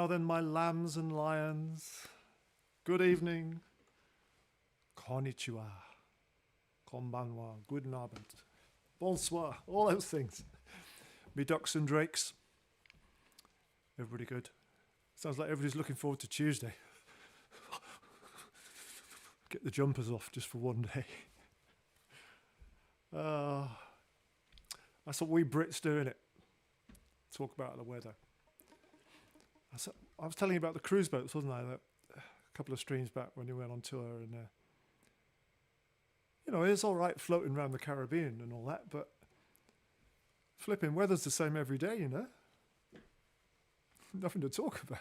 Now then, my lambs and lions, good evening, konnichiwa, konbanwa, guten Abend, bonsoir, all those things. Me ducks and drakes. Everybody good? Sounds like everybody's looking forward to Tuesday. Get the jumpers off just for one day. That's what we Brits do, innit? Talk about the weather. I was telling you about the cruise boats, wasn't I? A couple of streams back when we went on tour, and it's all right floating around the Caribbean and all that, but flipping weather's the same every day, Nothing to talk about.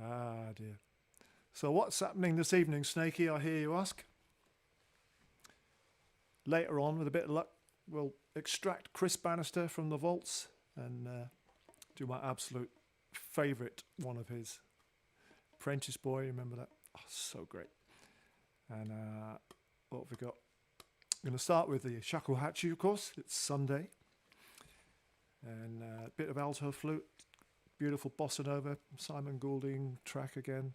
Ah, dear. So what's happening this evening, Snakey, I hear you ask? Later on, with a bit of luck, we'll extract Chris Bannister from the vaults and do my absolute favourite one of his. Apprentice Boy, remember that? Oh, so great. And what have we got? I'm going to start with the shakuhachi, of course. It's Sunday. And a bit of alto flute. Beautiful bossa nova. Simon Goulding track again.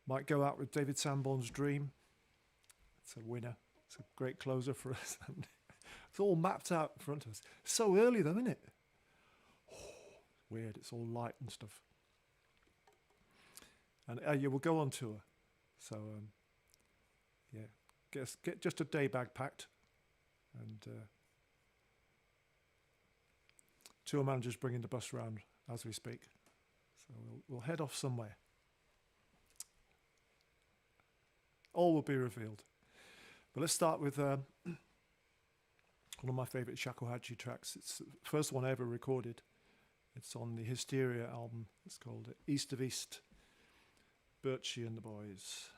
Might go out with David Sanborn's Dream. It's a winner. It's a great closer for us. It's all mapped out in front of us. It's so early though, isn't it? Oh, weird. It's all light and stuff. And we'll go on tour. So, get just a day bag packed. And tour managers bringing the bus round as we speak. So we'll head off somewhere. All will be revealed. But let's start with one of my favourite shakuhachi tracks. It's the first one I ever recorded. It's on the Hysteria album. It's called East of East, Birchie and the Boys.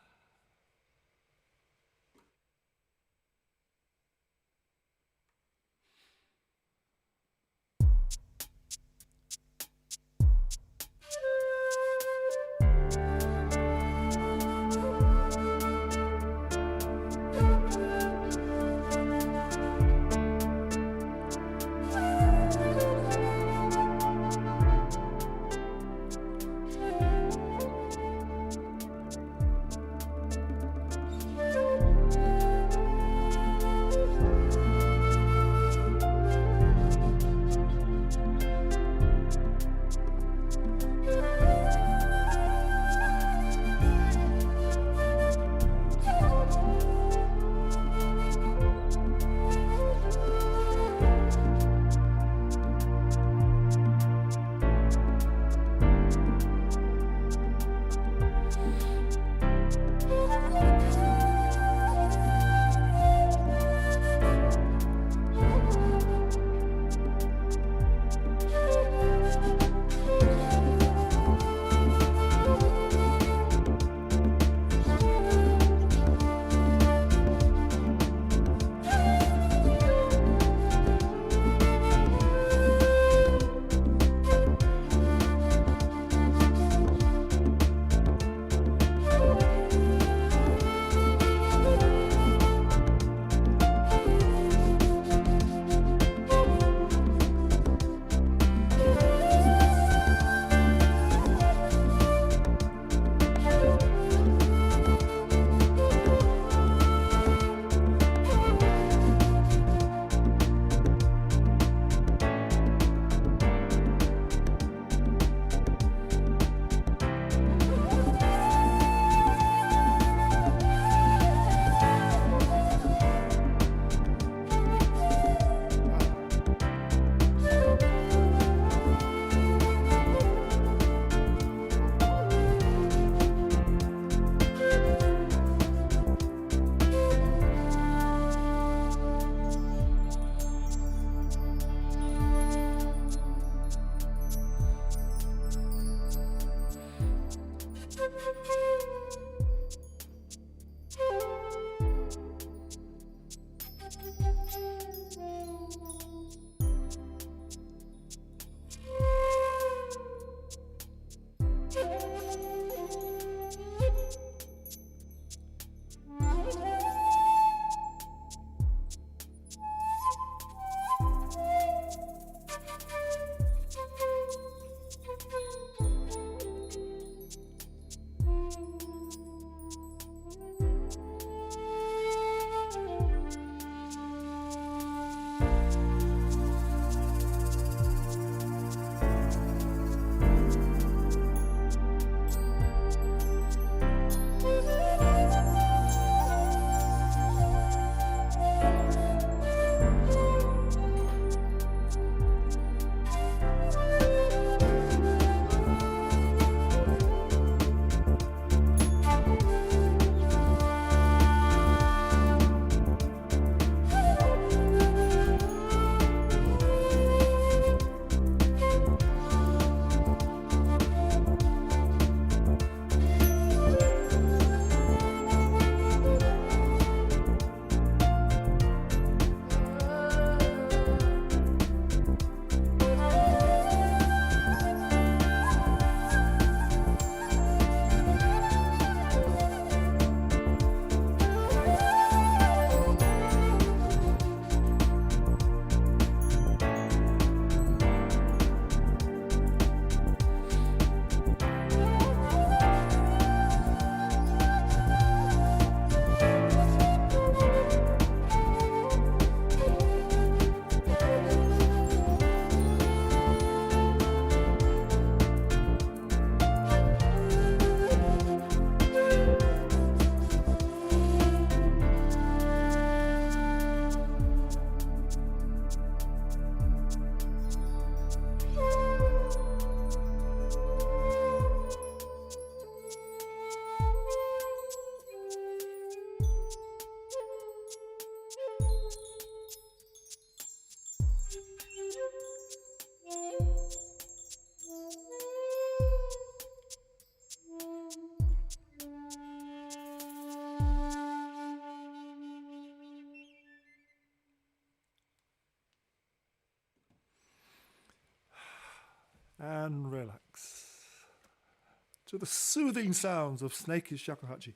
to the soothing sounds of Snaky's shakuhachi.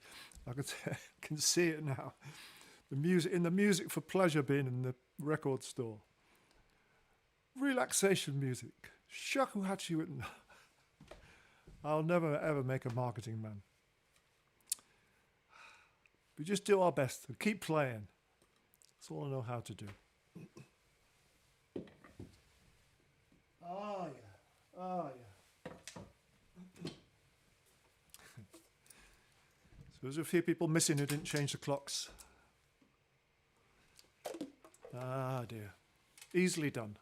I can see it now. The music for pleasure bin in the record store. Relaxation music. Shakuhachi with... I'll never ever make a marketing man. We just do our best and keep playing. That's all I know how to do. Oh yeah. Oh yeah. So there's a few people missing who didn't change the clocks. Ah dear. Easily done.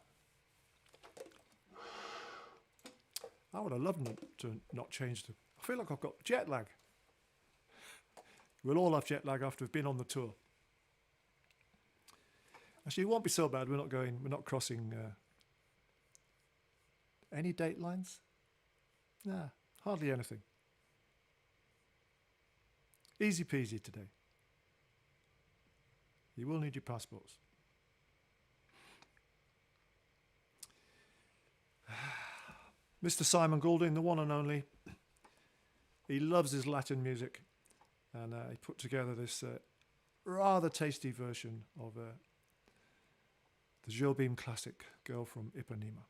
I would have loved to not change them. I feel like I've got jet lag. We'll all have jet lag after we've been on the tour. Actually, it won't be so bad. We're not crossing any date lines. Nah, hardly anything. Easy peasy today. You will need your passports. Mr. Simon Goulding, the one and only. He loves his Latin music, and he put together this rather tasty version of the Jobim classic, Girl from Ipanema.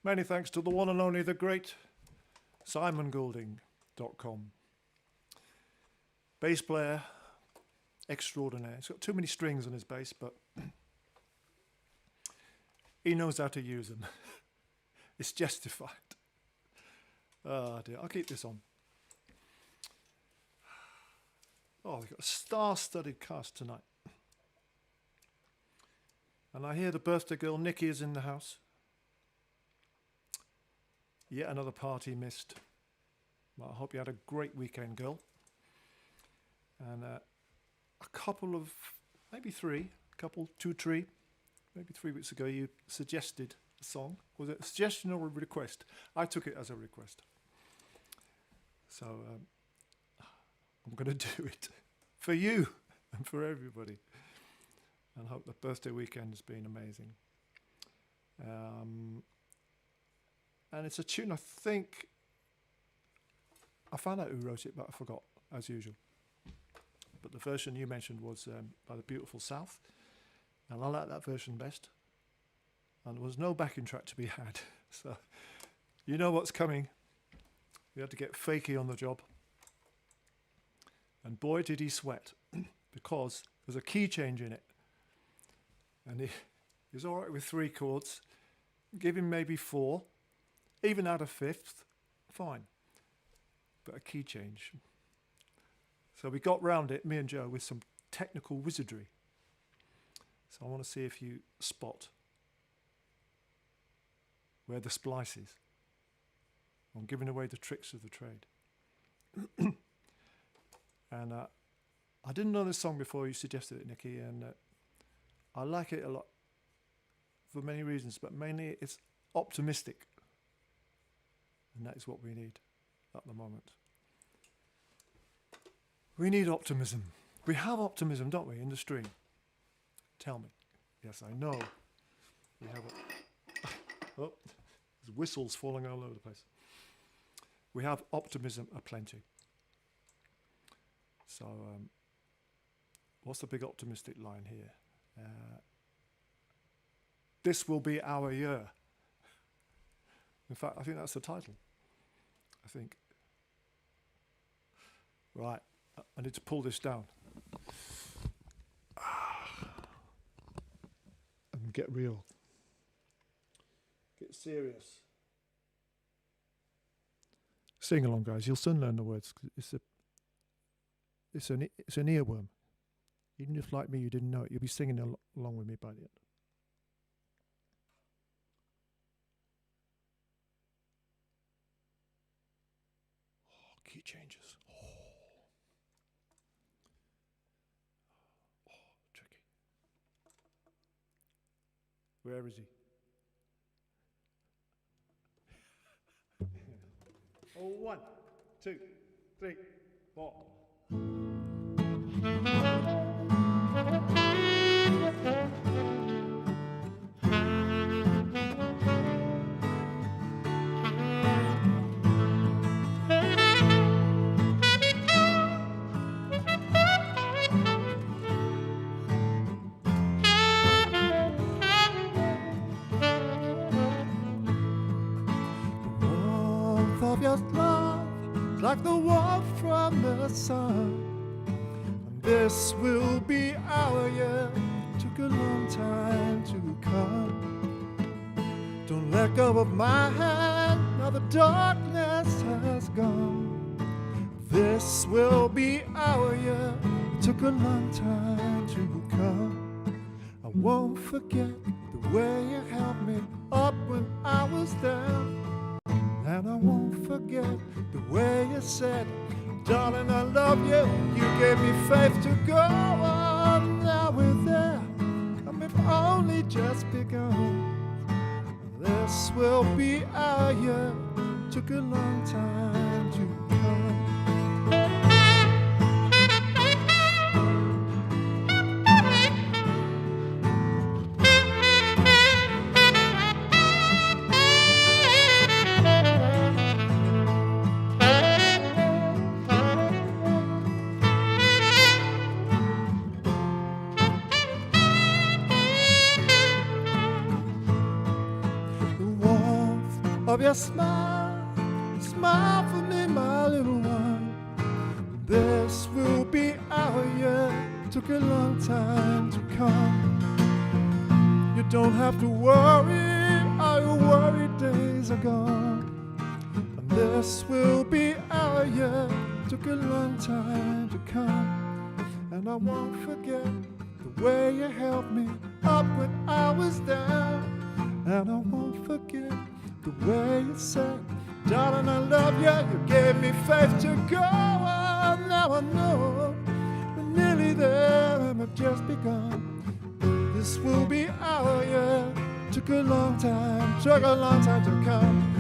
Many thanks to the one and only, the great SimonGoulding.com. Bass player extraordinaire. He's got too many strings on his bass, but he knows how to use them. It's justified. Oh dear, I'll keep this on. Oh, we've got a star-studded cast tonight. And I hear the birthday girl Nikki is in the house. Yet another party missed. Well, I hope you had a great weekend, girl. And a couple of, maybe three, maybe 3 weeks ago, you suggested a song. Was it a suggestion or a request? I took it as a request. So I'm going to do it for you and for everybody. And hope the birthday weekend has been amazing. And it's a tune, I think, I found out who wrote it, but I forgot, as usual. But the version you mentioned was by the Beautiful South. And I like that version best. And there was no backing track to be had. So you know what's coming. We had to get Fakey on the job. And boy, did he sweat. Because there's a key change in it. And he was all right with 3 chords. Give him maybe 4. Even add a 5th. Fine. But a key change. So we got round it, me and Joe, with some technical wizardry. So I want to see if you spot where the splice is. I'm giving away the tricks of the trade. And I didn't know this song before you suggested it, Nikki, and I like it a lot for many reasons, but mainly it's optimistic. And that is what we need at the moment. We need optimism. We have optimism, don't we, in the stream? Tell me. Yes, I know. We have it. Oh, there's whistles falling all over the place. We have optimism aplenty. So, what's the big optimistic line here? This will be our year. In fact, I think that's the title. I think. Right, I need to pull this down. And get real. Get serious. Sing along, guys. You'll soon learn the words. It's an earworm. Even if, like me, you didn't know it, you'll be singing along with me by the end. Oh, key changes. Oh, tricky. Where is he? Oh, 1, 2, 3, 4. Of your love, like the warmth from the sun. And this will be our year. Took a long time to come. Don't let go of my hand, now the darkness has gone. This will be our year. Took a long time to come. I won't forget the way you held me up when I was down. And I won't forget the way you said, darling, I love you. You gave me faith to go on. Now we're there, and we've only just begun. This will be our year. Took a long time to come. of your smile. Smile for me, my little one. This will be our year. Took a long time to come. You don't have to worry, all your worried days are gone. And this will be our year. Took a long time to come. And I won't forget the way you helped me up when I was down. And I won't forget the way you said, darling, I love you. You gave me faith to go on. Now I know we're nearly there and we've just begun. This will be our year. Took a long time to come.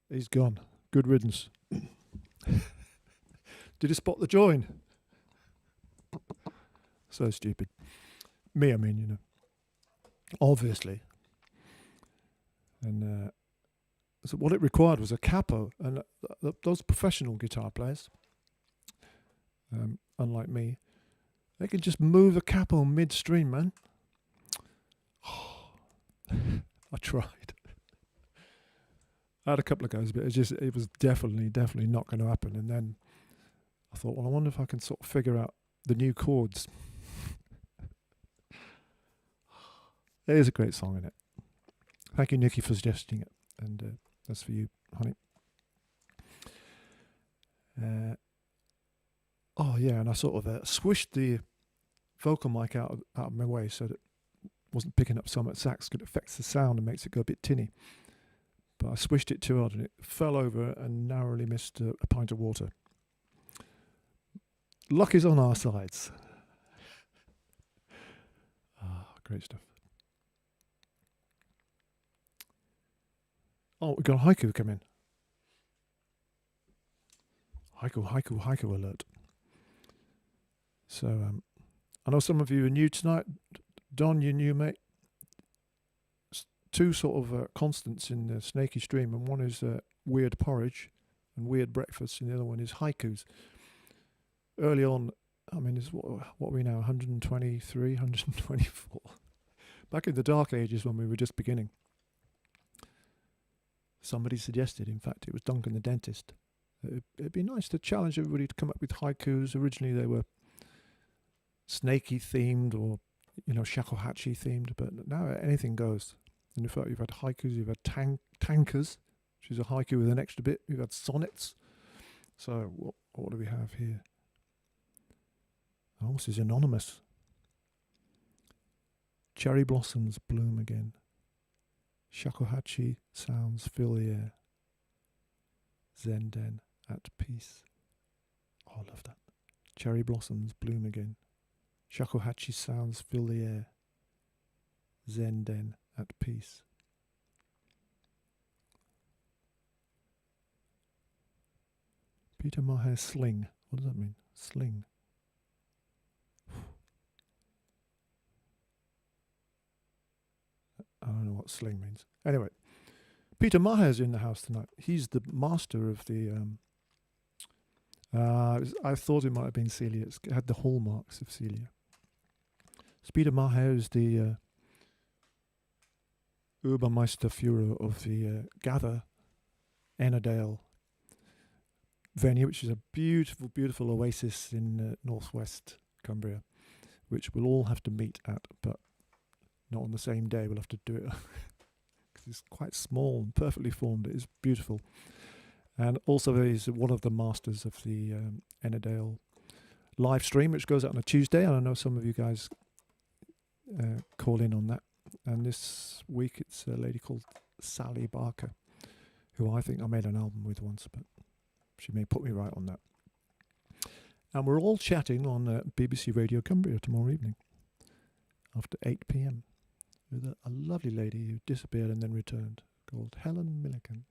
He's gone. Good riddance. Did you spot the join? So stupid. Me, I mean, you know. Obviously. And so what it required was a capo. And those professional guitar players, unlike me, they can just move a capo midstream, man. I tried. I had a couple of goes, but it was definitely not going to happen. And then I thought, well, I wonder if I can sort of figure out the new chords. It is a great song, isn't it? Thank you, Nikki, for suggesting it. And that's for you, honey. Oh, yeah, and I sort of swished the vocal mic out of my way so that it wasn't picking up so much sax because it affects the sound and makes it go a bit tinny. But I swished it too hard and it fell over and narrowly missed a pint of water. Luck is on our sides. Great stuff. Oh, we've got a haiku come in. Haiku alert. So, I know some of you are new tonight. Don, you're new, mate. Two sort of constants in the snaky stream, and one is weird porridge and weird breakfast, and the other one is haikus. Early on, I mean, it's what are we now, 123, 124? Back in the dark ages when we were just beginning, somebody suggested, in fact, it was Duncan the dentist, it'd be nice to challenge everybody to come up with haikus. Originally they were snaky themed or, you know, shakuhachi themed, but now anything goes. And in fact, you've had haikus, you've had tankers, which is a haiku with an extra bit. You've had sonnets. So what do we have here? Oh, this is anonymous. Cherry blossoms bloom again. Shakuhachi sounds fill the air. Zenden at peace. Oh, I love that. Cherry blossoms bloom again. Shakuhachi sounds fill the air. Zenden at peace. Peter Maher's sling. What does that mean? Sling. I don't know what sling means. Anyway, Peter Maher's in the house tonight. He's the master of the... I thought it might have been Celia. It had the hallmarks of Celia. So Peter Maher is the Obermeisterführer of the Gather Ennerdale venue, which is a beautiful, beautiful oasis in northwest Cumbria, which we'll all have to meet at, but not on the same day. We'll have to do it because it's quite small and perfectly formed. It is beautiful. And also he's one of the masters of the Ennerdale live stream, which goes out on a Tuesday, and I know some of you guys call in on that. And this week it's a lady called Sally Barker, who I think I made an album with once, but she may put me right on that. And we're all chatting on BBC Radio Cumbria tomorrow evening after 8 p.m. with a lovely lady who disappeared and then returned, called Helen Milliken.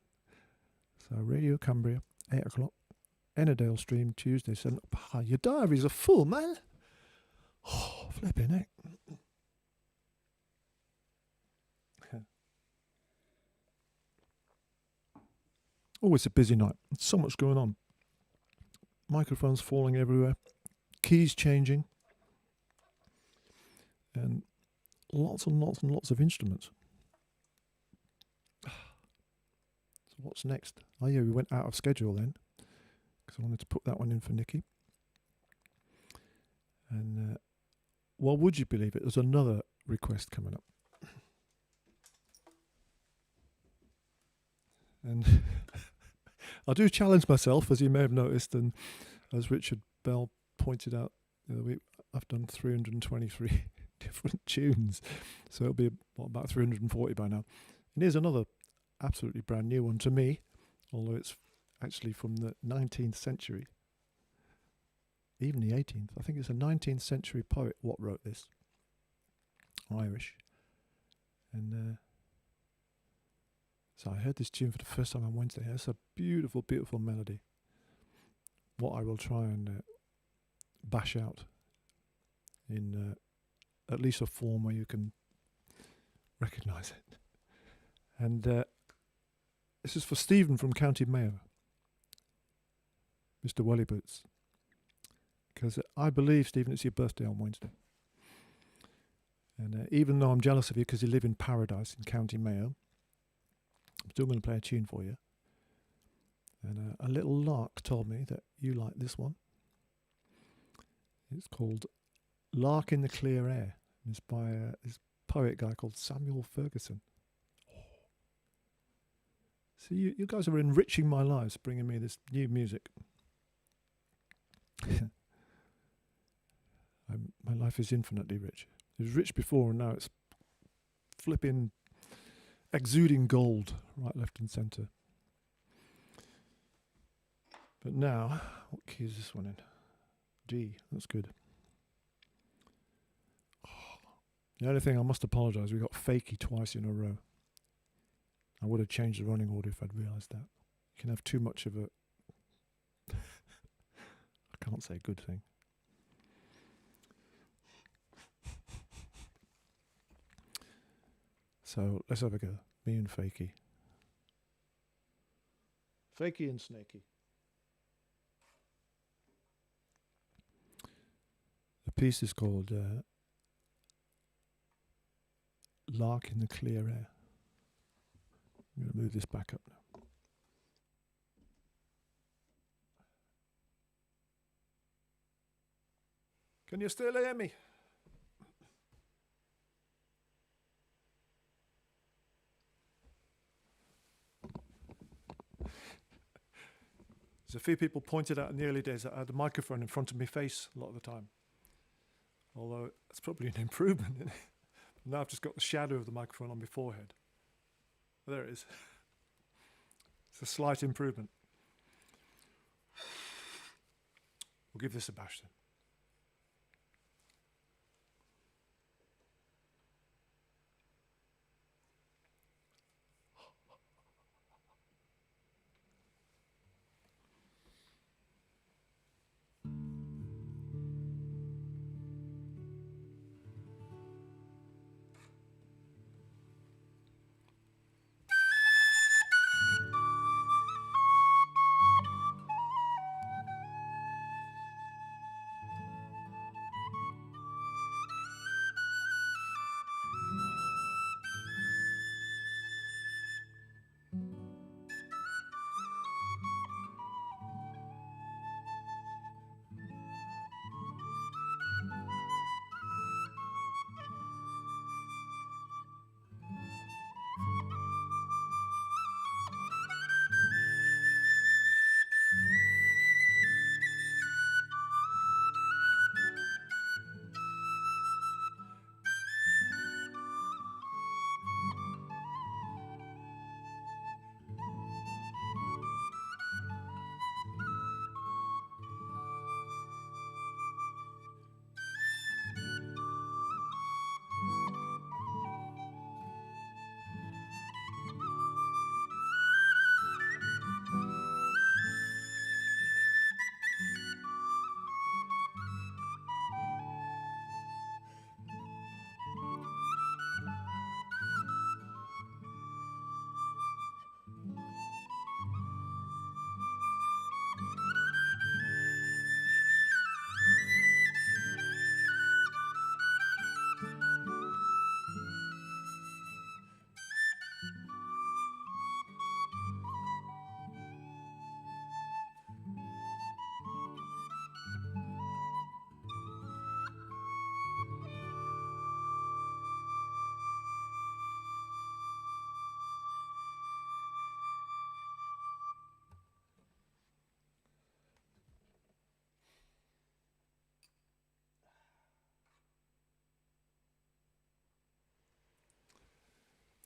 So Radio Cumbria, 8 o'clock, Ennerdale stream Tuesday, 7. Oh, your diaries are full, man. Oh, flipping heck. Oh, it's a busy night. So much going on. Microphones falling everywhere. Keys changing. And lots and lots and lots of instruments. So what's next? Oh yeah, we went out of schedule then, because I wanted to put that one in for Nikki. And well, would you believe it? There's another request coming up. And I do challenge myself, as you may have noticed, and as Richard Bell pointed out the other week, I've done 323 different tunes, so it'll be about 340 by now. And here's another absolutely brand new one to me, although it's actually from the 19th century, even the 18th. I think it's a 19th century poet what wrote this, Irish. And so I heard this tune for the first time on Wednesday. It's a beautiful, beautiful melody. What I will try and bash out in at least a form where you can recognise it. And this is for Stephen from County Mayo, Mr. Welly Boots. Because I believe, Stephen, it's your birthday on Wednesday. And even though I'm jealous of you because you live in paradise in County Mayo, I'm still going to play a tune for you. And a little lark told me that you like this one. It's called Lark in the Clear Air. It's by this poet guy called Samuel Ferguson. So you guys are enriching my lives, bringing me this new music. My life is infinitely rich. It was rich before, and now it's flipping, exuding gold, right, left, and centre. But now, what key is this one in? D. That's good. The only thing, I must apologise, we got Fakey twice in a row. I would have changed the running order if I'd realised that. You can have too much of a I can't say good thing. So let's have a go. Me and Fakey. Fakey and Snakey. The piece is called Lark in the Clear Air. I'm going to move this back up now. Can you still hear me? There's a few people pointed out in the early days that I had the microphone in front of my face a lot of the time. Although it's probably an improvement. Isn't it? Now I've just got the shadow of the microphone on my forehead. There it is. It's a slight improvement. We'll give this a bash then.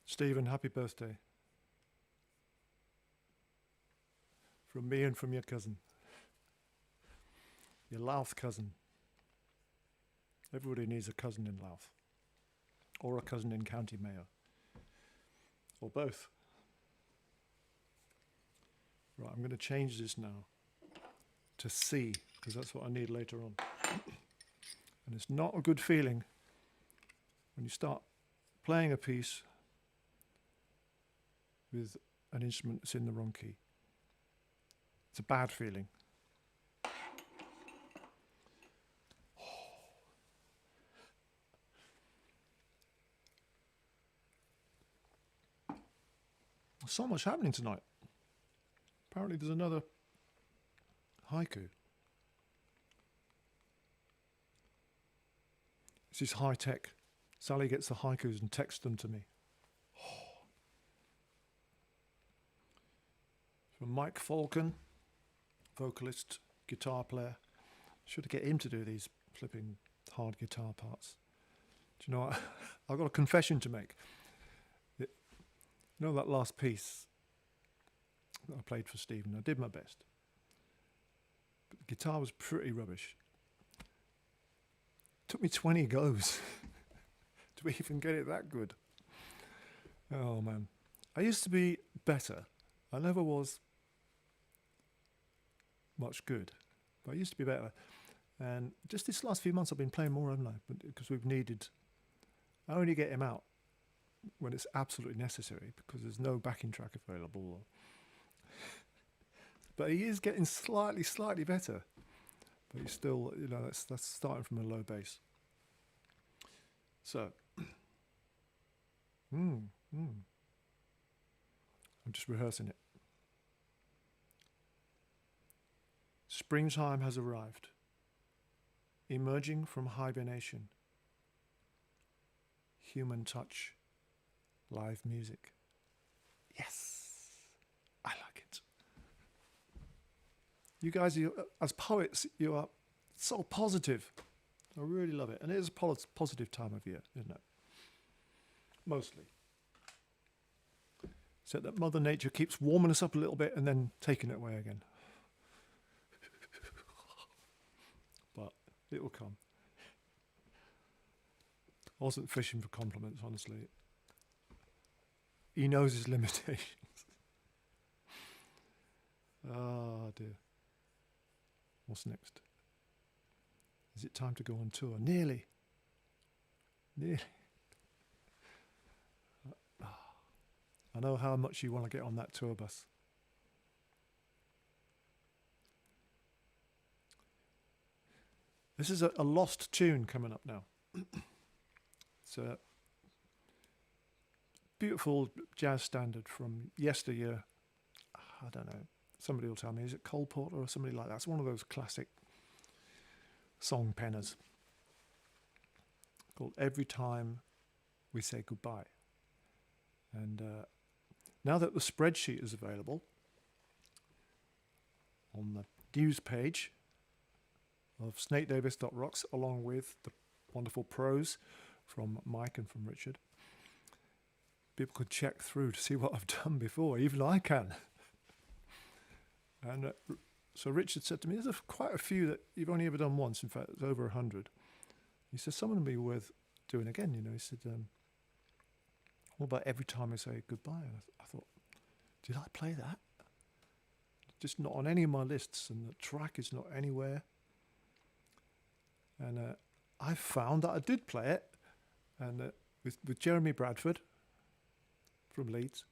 Stephen, happy birthday. From me and from your cousin. Your Louth cousin. Everybody needs a cousin in Louth. Or a cousin in County Mayo. Or both. Right, I'm going to change this now to C, because that's what I need later on. And it's not a good feeling when you start playing a piece with an instrument that's in the wrong key. It's a bad feeling. There's so much happening tonight. Apparently there's another haiku. This is high tech. Sally gets the haikus and texts them to me. From Mike Falcon, vocalist, guitar player. Should get him to do these flipping hard guitar parts. Do you know what? I've got a confession to make. You know that last piece that I played for Stephen? I did my best. But the guitar was pretty rubbish. It took me 20 goes to even get it that good. Oh man. I used to be better. I never was much good, but I used to be better. And just this last few months I've been playing more, haven't I? Because we've needed, I only get him out when it's absolutely necessary because there's no backing track available. But he is getting slightly better. But he's still, you know, that's starting from a low bass. So, I'm just rehearsing it. Springtime has arrived, emerging from hibernation. Human touch, live music. Yes, I like it. You guys, as poets, you are so positive. I really love it. And it is a positive time of year, isn't it? Mostly. Except that Mother Nature keeps warming us up a little bit and then taking it away again. But it will come. I wasn't fishing for compliments, honestly. He knows his limitations. Ah, dear. What's next? Is it time to go on tour? Nearly. I know how much you want to get on that tour bus. This is a lost tune coming up now. It's a beautiful jazz standard from yesteryear. I don't know. Somebody will tell me. Is it Cole Porter or somebody like that? It's one of those classic song penners called Every Time We Say Goodbye. And now that the spreadsheet is available on the news page of snakedavis.rocks, along with the wonderful prose from Mike and from Richard, people could check through to see what I've done before. Even I can. And so Richard said to me, there's quite a few that you've only ever done once. In fact, it's over 100. He said, some of them would be worth doing again. You know, he said, what about Every Time I Say Goodbye? And I thought, did I play that? Just not on any of my lists, and the track is not anywhere. And I found that I did play it, and with Jeremy Bradford from Leeds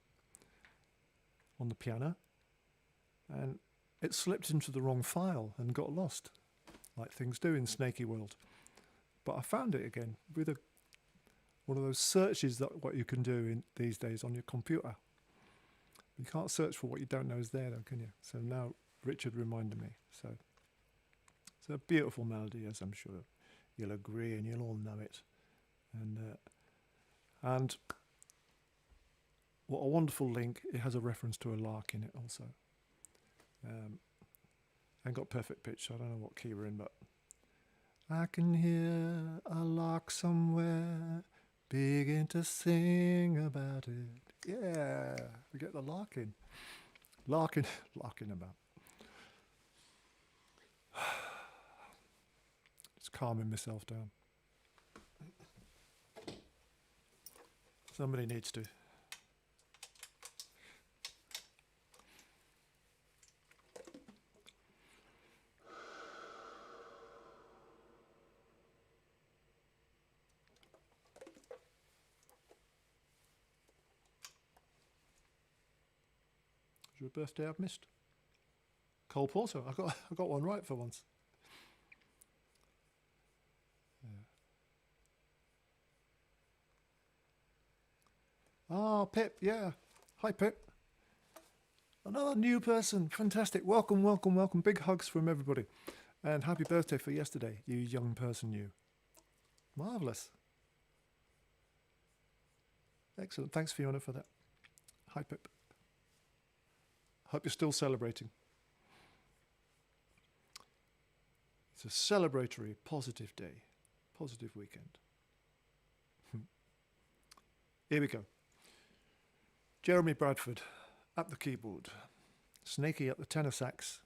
on the piano, and it slipped into the wrong file and got lost, like things do in Snaky World. But I found it again with one of those searches that what you can do in these days on your computer. You can't search for what you don't know is there, though, can you? So now Richard reminded me. So it's a beautiful melody, as I'm sure you'll agree, and you'll all know it. And what a wonderful link! It has a reference to a lark in it also. And got perfect pitch, so I don't know what key we're in, but I can hear a lark somewhere Begin to sing about it. Yeah, we get the larking. Larking about. Just calming myself down. Somebody needs to. Is your birthday I've missed? Cole Porter. I got one right for once. Ah, Pip, yeah. Hi, Pip. Another new person. Fantastic. Welcome, welcome, welcome. Big hugs from everybody. And happy birthday for yesterday, you young person, you. Marvellous. Excellent. Thanks, Fiona, for that. Hi, Pip. Hope you're still celebrating. It's a celebratory, positive day. Positive weekend. Here we go. Jeremy Bradford at the keyboard. Snakey at the tenor sax.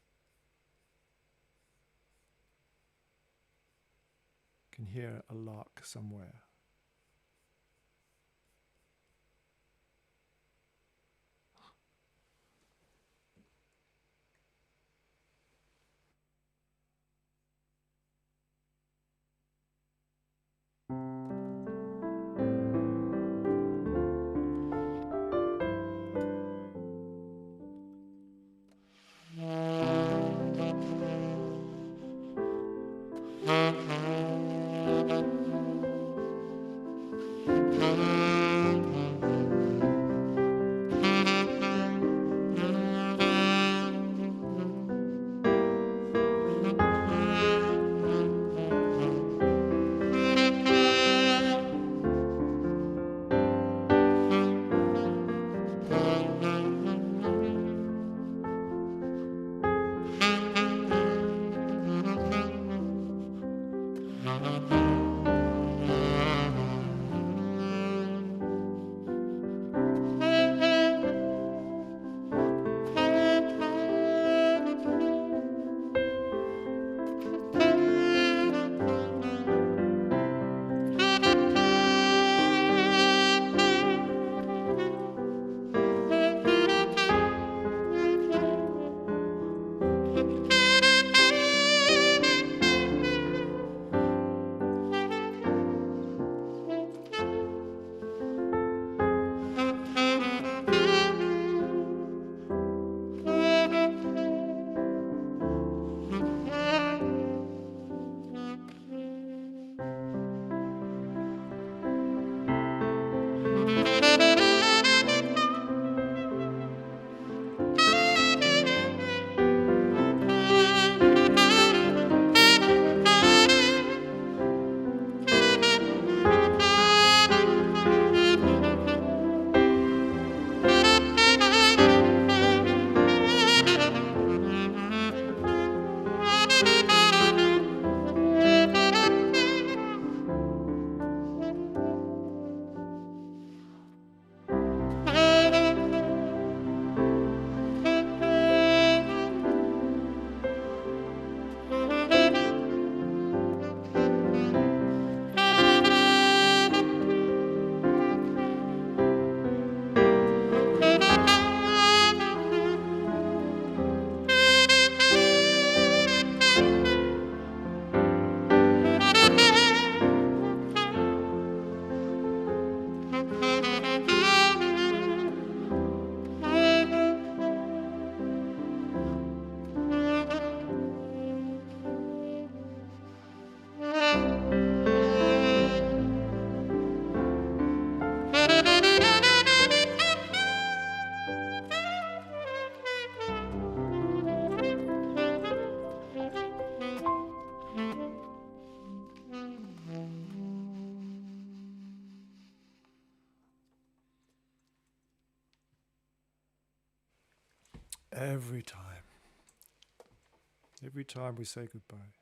Can hear a lark somewhere. Every time. Every time we say goodbye.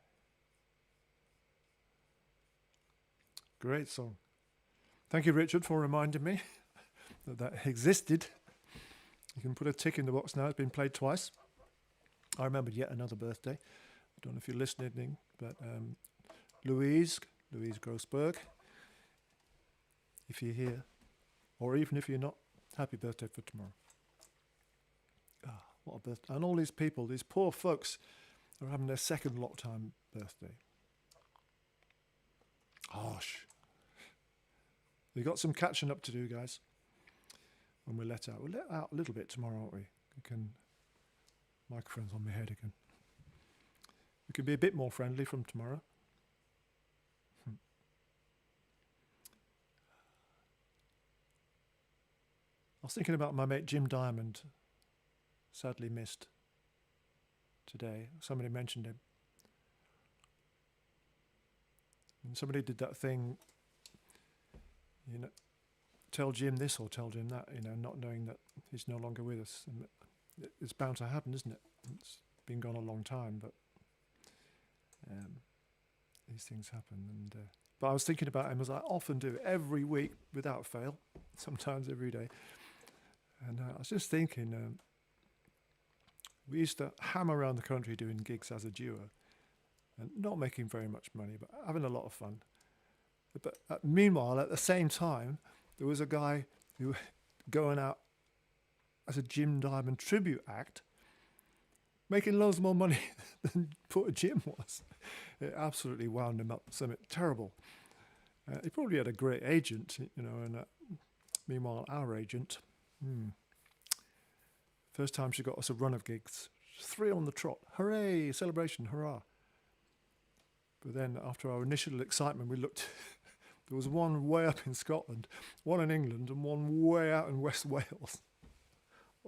Great song. Thank you, Richard, for reminding me that existed. You can put a tick in the box now. It's been played twice. I remembered yet another birthday. I don't know if you're listening, but Louise Grossberg, if you're here, or even if you're not, happy birthday for tomorrow. Ah, what a birthday. And all these people, these poor folks, are having their second lockdown birthday. Gosh. We've got some catching up to do, guys. When we're let out. We'll let out a little bit tomorrow, aren't we? Microphone's on my head again. We can be a bit more friendly from tomorrow. I was thinking about my mate Jim Diamond, sadly missed today. Somebody mentioned him. And somebody did that thing, tell Jim this or tell Jim that, not knowing that he's no longer with us. And it's bound to happen, isn't it? It's been gone a long time, but these things happen. But I was thinking about him, as I often do, every week without fail, sometimes every day. And I was just thinking, we used to hammer around the country doing gigs as a duo, and not making very much money, but having a lot of fun. But meanwhile, at the same time, there was a guy who going out as a Jim Diamond tribute act, making loads more money than poor Jim was. It absolutely wound him up, something terrible. He probably had a great agent, and meanwhile, our agent, first time she got us a run of gigs, 3 on the trot, hooray, celebration, hurrah. But then after our initial excitement, we looked, there was one way up in Scotland, one in England, and one way out in West Wales.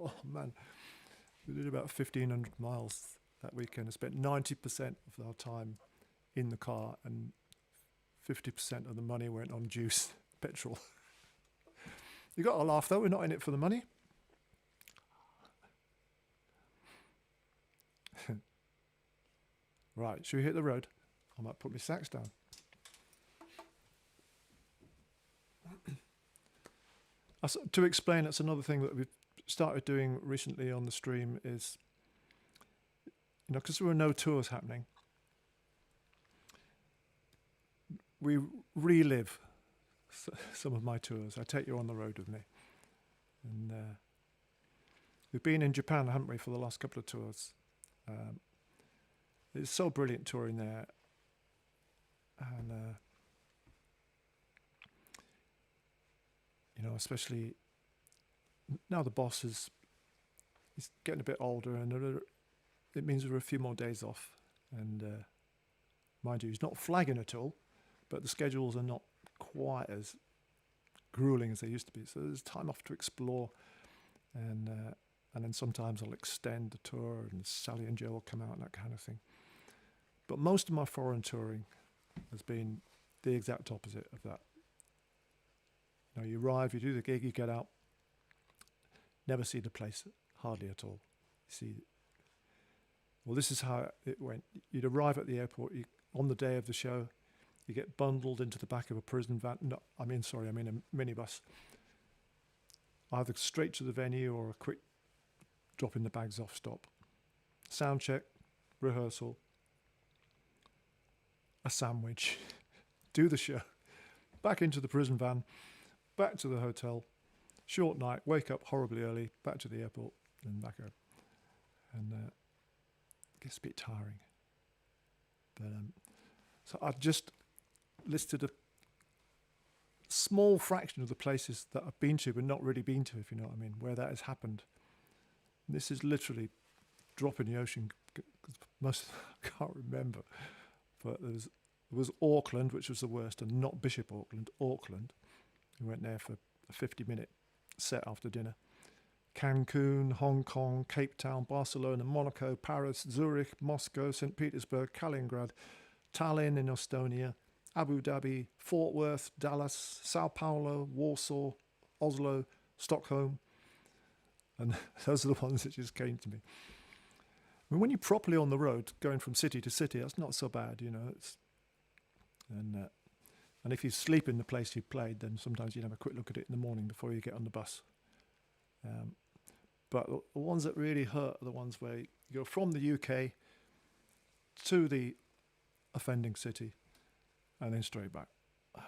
Oh man, we did about 1,500 miles that weekend. I spent 90% of our time in the car, and 50% of the money went on juice, petrol. You got to laugh though, we're not in it for the money. Right, should we hit the road? I might put my sax down. To explain, that's another thing that we've started doing recently on the stream is, because there were no tours happening, we relive some of my tours. I take you on the road with me. And we've been in Japan, haven't we, for the last couple of tours. It's so brilliant touring there. And, especially now the boss he's getting a bit older, and it means there are a few more days off. And mind you, he's not flagging at all, but the schedules are not quite as grueling as they used to be. So there's time off to explore. And then sometimes I'll extend the tour, and Sally and Joe will come out and that kind of thing. But most of my foreign touring has been the exact opposite of that. You arrive, you do the gig, you get out, never see the place, hardly at all. This is how it went. You'd arrive at the airport, on the day of the show, you get bundled into the back of a prison van. No, I mean a minibus. Either straight to the venue or a quick dropping the bags off stop. Sound check, rehearsal, a sandwich, do the show, back into the prison van, back to the hotel, short night, wake up horribly early, back to the airport, and back home. And it gets a bit tiring. But so I've just listed a small fraction of the places that I've been to but not really been to, if you know what I mean, where that has happened. And this is literally drop in the ocean, because most I can't remember. But there was Auckland, which was the worst, and not Bishop Auckland, Auckland. We went there for a 50-minute set after dinner. Cancun, Hong Kong, Cape Town, Barcelona, Monaco, Paris, Zurich, Moscow, St. Petersburg, Kaliningrad, Tallinn in Estonia, Abu Dhabi, Fort Worth, Dallas, Sao Paulo, Warsaw, Oslo, Stockholm. And those are the ones that just came to me. I mean, when you're properly on the road, going from city to city, that's not so bad, And if you sleep in the place you played, then sometimes you'd have a quick look at it in the morning before you get on the bus. But the ones that really hurt are the ones where you go from the UK to the offending city and then straight back. Oh,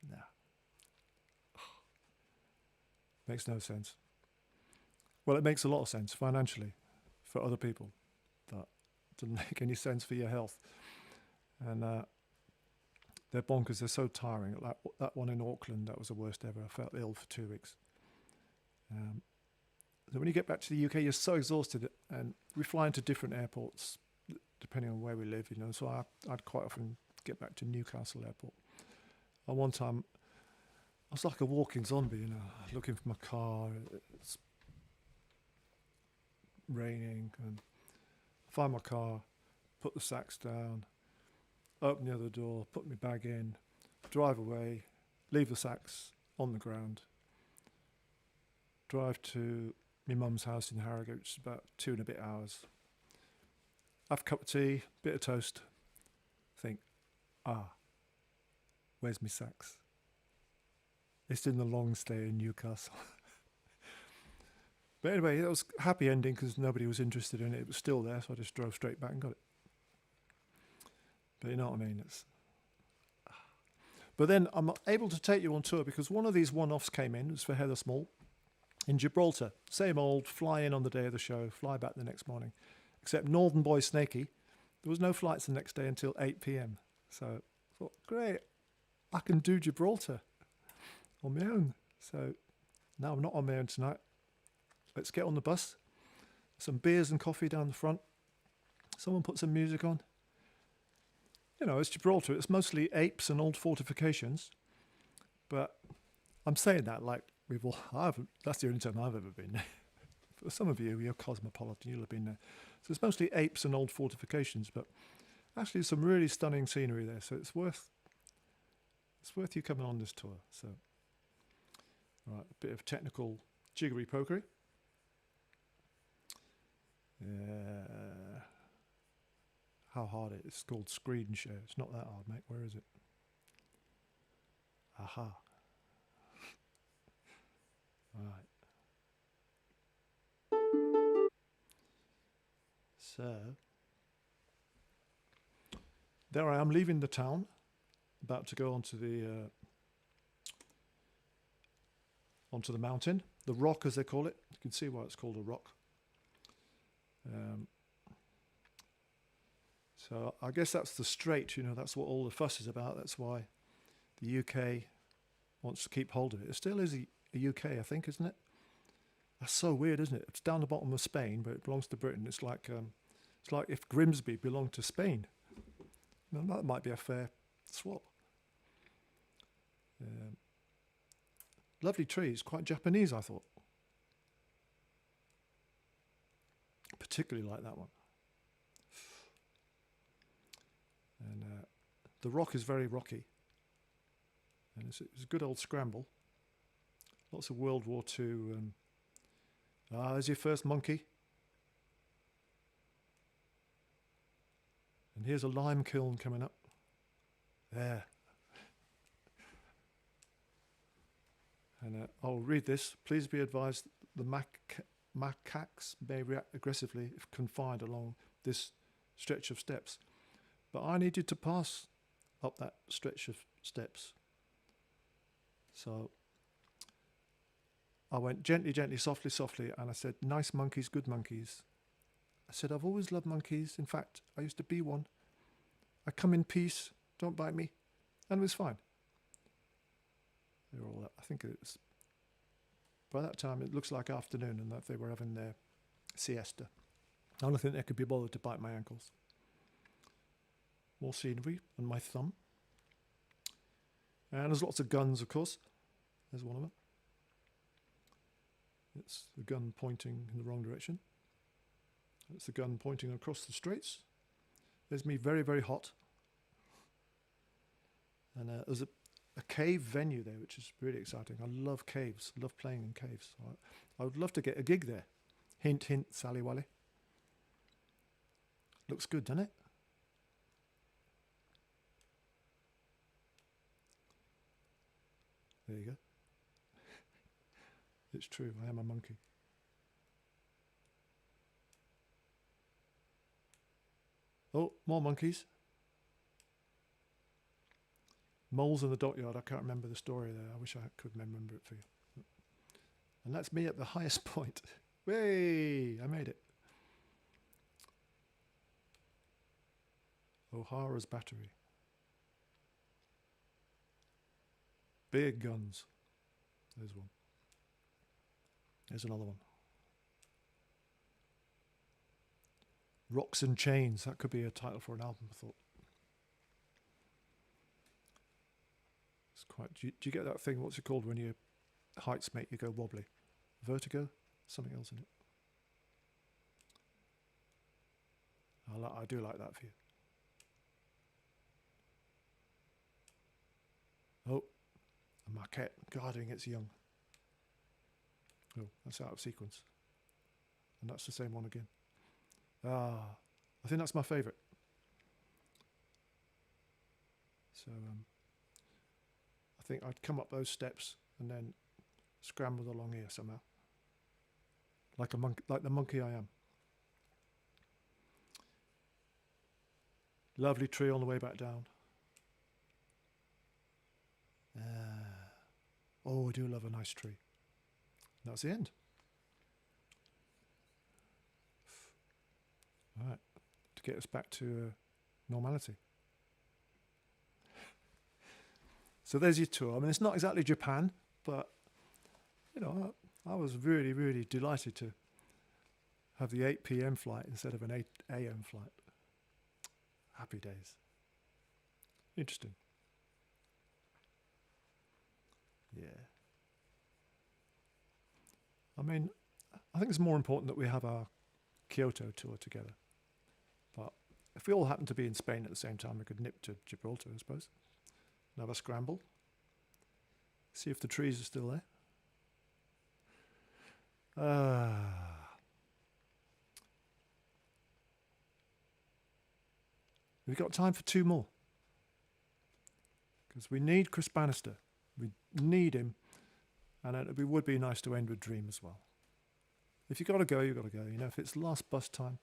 no. Makes no sense. Well, it makes a lot of sense financially for other people, but it doesn't make any sense for your health. And they're bonkers. They're so tiring. That one in Auckland, that was the worst ever. I felt ill for 2 weeks. So when you get back to the UK, you're so exhausted, and we fly into different airports depending on where we live, you know. So I'd quite often get back to Newcastle Airport. And one time, I was like a walking zombie, you know, looking for my car. It's raining, and I find my car, put the sacks down, open the other door, put my bag in, drive away, leave the sacks on the ground, drive to my mum's house in Harrogate, which is about 2 and a bit hours. Have a cup of tea, bit of toast. Think, where's my sacks? It's in the long stay in Newcastle. But anyway, it was a happy ending because nobody was interested in it. It was still there, so I just drove straight back and got it. But you know what I mean? But then I'm able to take you on tour because one of these one-offs came in. It was for Heather Small in Gibraltar. Same old, fly in on the day of the show, fly back the next morning. Except Northern Boy Snaky, there was no flights the next day until 8 p.m. So I thought, great, I can do Gibraltar on my own. So now I'm not on my own tonight. Let's get on the bus. Some beers and coffee down the front. Someone put some music on. You know, it's Gibraltar. It's mostly apes and old fortifications. But I'm saying that like that's the only time I've ever been there. For some of you, you're cosmopolitan, you'll have been there. So it's mostly apes and old fortifications, but actually some really stunning scenery there. So it's worth you coming on this tour. So, right, a bit of technical jiggery pokery. How hard it is. It's called screen share. It's not that hard, mate. Where is it? Aha. Right. So, there I am leaving the town, about to go onto the mountain, the rock as they call it. You can see why it's called a rock. So I guess that's the strait, you know, that's what all the fuss is about. That's why the UK wants to keep hold of it. It still is a UK, I think, isn't it? That's so weird, isn't it? It's down the bottom of Spain, but it belongs to Britain. It's like if Grimsby belonged to Spain. Now, that might be a fair swap. Lovely trees, quite Japanese, I thought. Particularly like that one. And the rock is very rocky. And it's a good old scramble. Lots of World War II. There's your first monkey. And here's a lime kiln coming up. There. And I'll read this. Please be advised the macaques may react aggressively if confined along this stretch of steps. But I needed to pass up that stretch of steps. So I went gently, gently, softly, softly, and I said, nice monkeys, good monkeys. I said, I've always loved monkeys. In fact, I used to be one. I come in peace, don't bite me. And it was fine. They were all, I think it's, by that time it looks like afternoon and that they were having their siesta. I don't think they could be bothered to bite my ankles. More scenery and my thumb. And there's lots of guns, of course. There's one of them. It's the gun pointing in the wrong direction. It's the gun pointing across the straits. There's me very, very hot. And there's a cave venue there, which is really exciting. I love caves. I love playing in caves. I would love to get a gig there. Hint, hint, Sally Wally. Looks good, doesn't it? There you go. It's true, I am a monkey. Oh, more monkeys. Moles in the dockyard. I can't remember the story there. I wish I could remember it for you. And that's me at the highest point. Way! I made it. O'Hara's battery. Big guns. There's one. There's another one. Rocks and Chains. That could be a title for an album, I thought. It's quite. Do you get that thing? What's it called when your heights make you go wobbly? Vertigo? Something else in it. I do like that for you. Oh, a maquette guarding its young. Oh, that's out of sequence. And that's the same one again. I think that's my favourite. So I think I'd come up those steps and then scramble along here somehow, like a monkey, like the monkey I am. Lovely tree on the way back down. Oh, I do love a nice tree. And that's the end. All right, to get us back to normality. So there's your tour. I mean, it's not exactly Japan, but, you know, I was really, really delighted to have the 8 p.m. flight instead of an 8 a.m. flight. Happy days. Interesting. Yeah. I mean, I think it's more important that we have our Kyoto tour together. But if we all happen to be in Spain at the same time, we could nip to Gibraltar, I suppose. Have a scramble. See if the trees are still there. We've got time for 2 more. Because we need Chris Bannister. We need him. And it would be nice to end with Dream as well. If you've got to go, you've got to go. You know, if it's last bus time.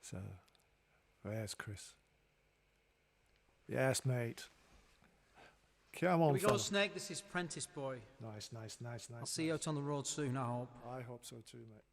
So, where's Chris? Yes, mate. Come on, Here we go, fella. Snake. This is Prentice Boy. Nice. I'll see you out on the road soon, I hope. I hope so too, mate.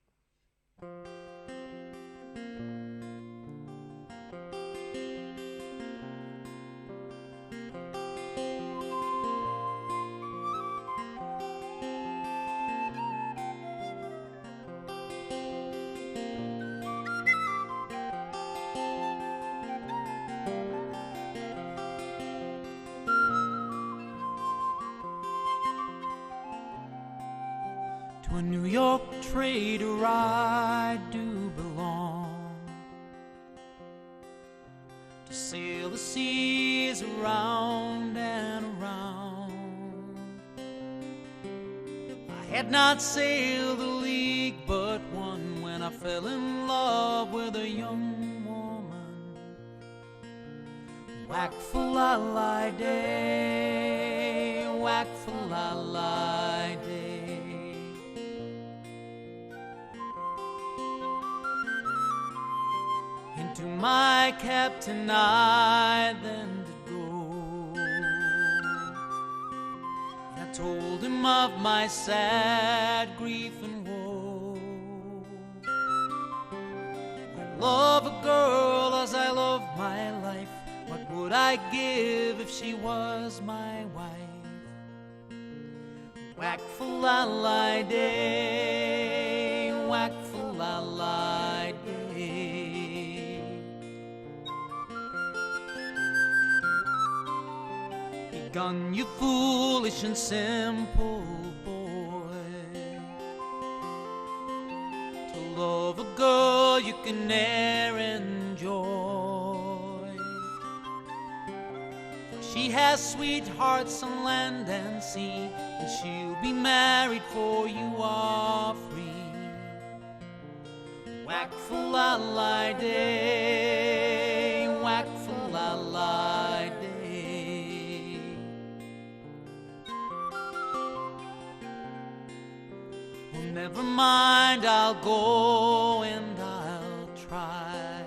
To a New York trader I do belong, to sail the seas around and around. I had not sailed a league but one when I fell in love with a young woman. Whack for la la day, whack for la la day. Into my captain I then did go, and I told him of my sad grief and woe. I love a girl as I love my life. What would I give if she was my wife? Whack for la la day, whack for la la day. Begone, you foolish and simple boy, to love a girl you can ne'er enjoy. She has sweethearts on land and sea, and she'll be married for you are free. Whack for la la day, whack for la la day. Never mind, I'll go and I'll try.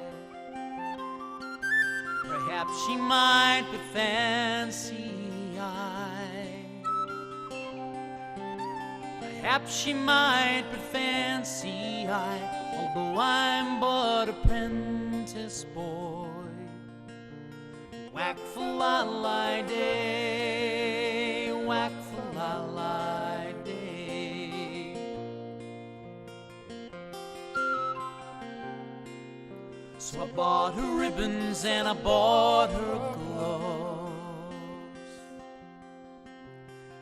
Perhaps she might be fancy-eyed. Perhaps she might be fancy-eyed, although I'm but apprentice boy. Whack-fa-la-li-day, whack-fa-la-li-day. So I bought her ribbons and I bought her gloves,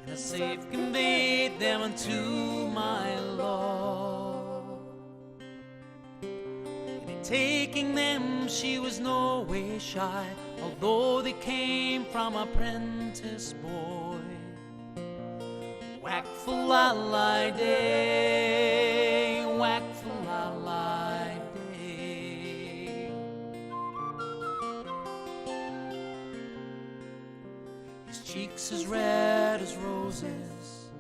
and I safe conveyed them unto my love. And in taking them she was no way shy, although they came from a apprentice boy. Whack-fa-la-li-day, whack-fa-la-li-day. His cheeks as red as roses,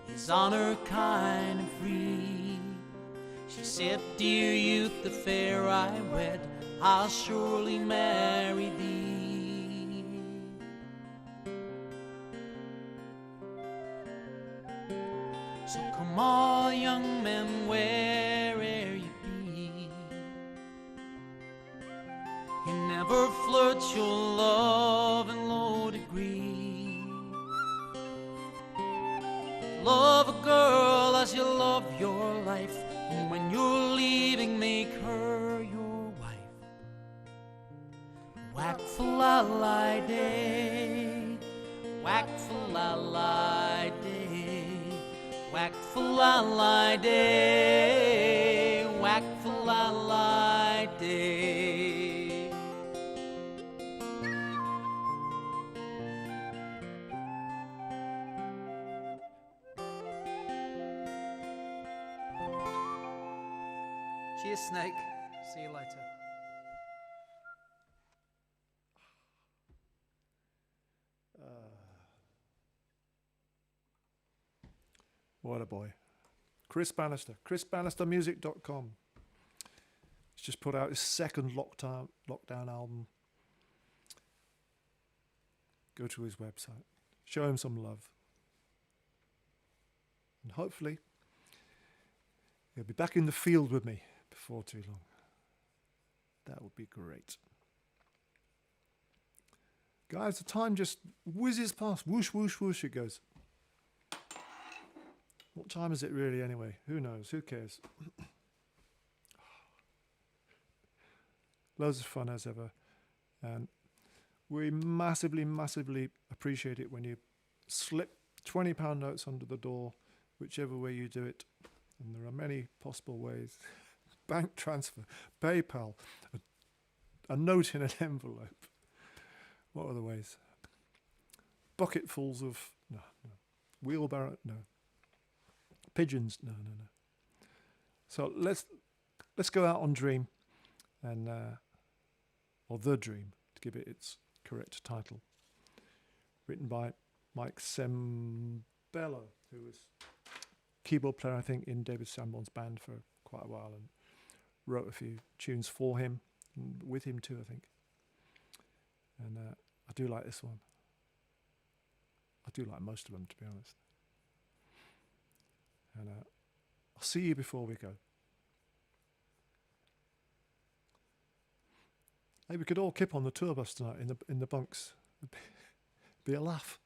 his honor kind and free. She said, dear youth, the fair I wed, I'll surely marry thee. So come all young men, where'er you be, you never flirt your love in low degree. Love a girl as you love your life, and when you're leaving, make her your wife. Whack-fa-la-li-day, whack-fa-la-li-day, whack-fa-la-li-day, whack-fa-la-li-day. Cheers, Snake. See you later. What a boy. Chris Bannister. ChrisBannistermusic.com. He's just put out his second lockdown album. Go to his website. Show him some love. And hopefully he'll be back in the field with me before too long. That would be great. Guys, the time just whizzes past. Whoosh, whoosh, whoosh it goes. What time is it really anyway? Who knows? Who cares? Loads of fun as ever. And we massively, massively appreciate it when you slip £20 notes under the door, whichever way you do it. And there are many possible ways. Bank transfer, PayPal, a note in an envelope. What other ways? Bucketfuls of... No. Wheelbarrow... No. Pigeons? No. So let's go out on Dream, and or The Dream, to give it its correct title. Written by Mike Sembello, who was keyboard player, I think, in David Sanborn's band for quite a while, and wrote a few tunes for him, and with him too, I think. And I do like this one. I do like most of them, to be honest. And I'll see you before we go. Hey, we could all kip on the tour bus tonight in the bunks. It'd be a laugh.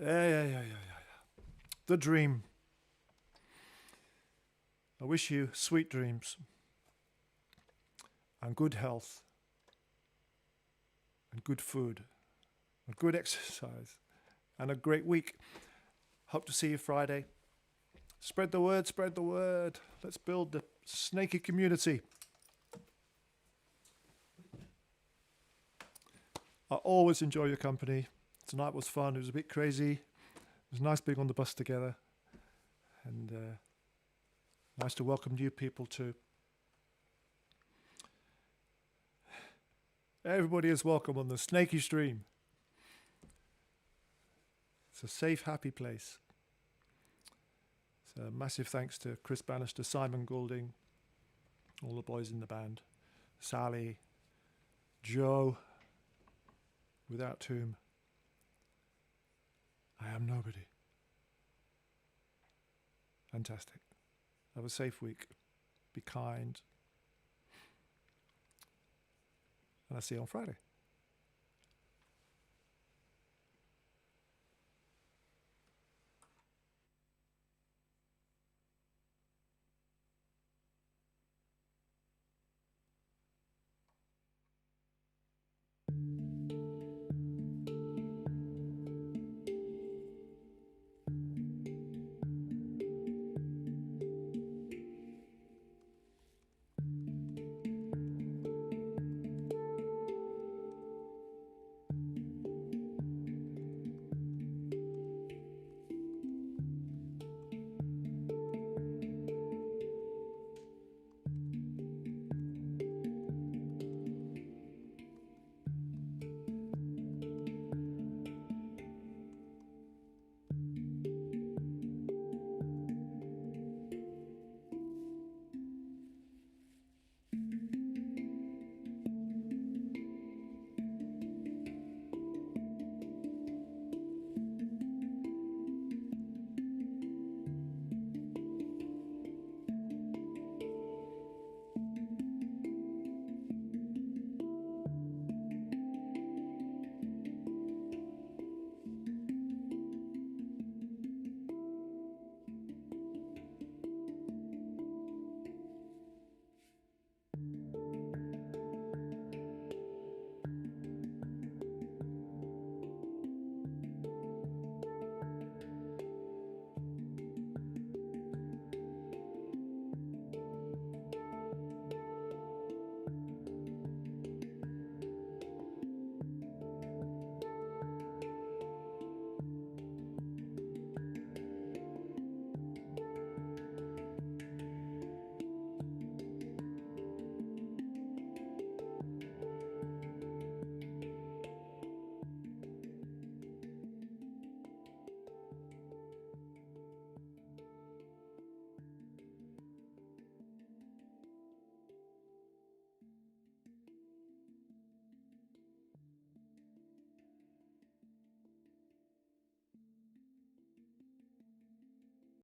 Yeah. The dream. I wish you sweet dreams and good health and good food and good exercise and a great week. Hope to see you Friday. Spread the word, spread the word. Let's build the snaky community. I always enjoy your company. Tonight was fun. It was a bit crazy. It was nice being on the bus together. And nice to welcome new people too. Everybody is welcome on the snaky stream. It's a safe, happy place. So massive thanks to Chris Bannister, Simon Goulding, all the boys in the band, Sally, Joe, without whom I am nobody. Fantastic. Have a safe week. Be kind. And I'll see you on Friday.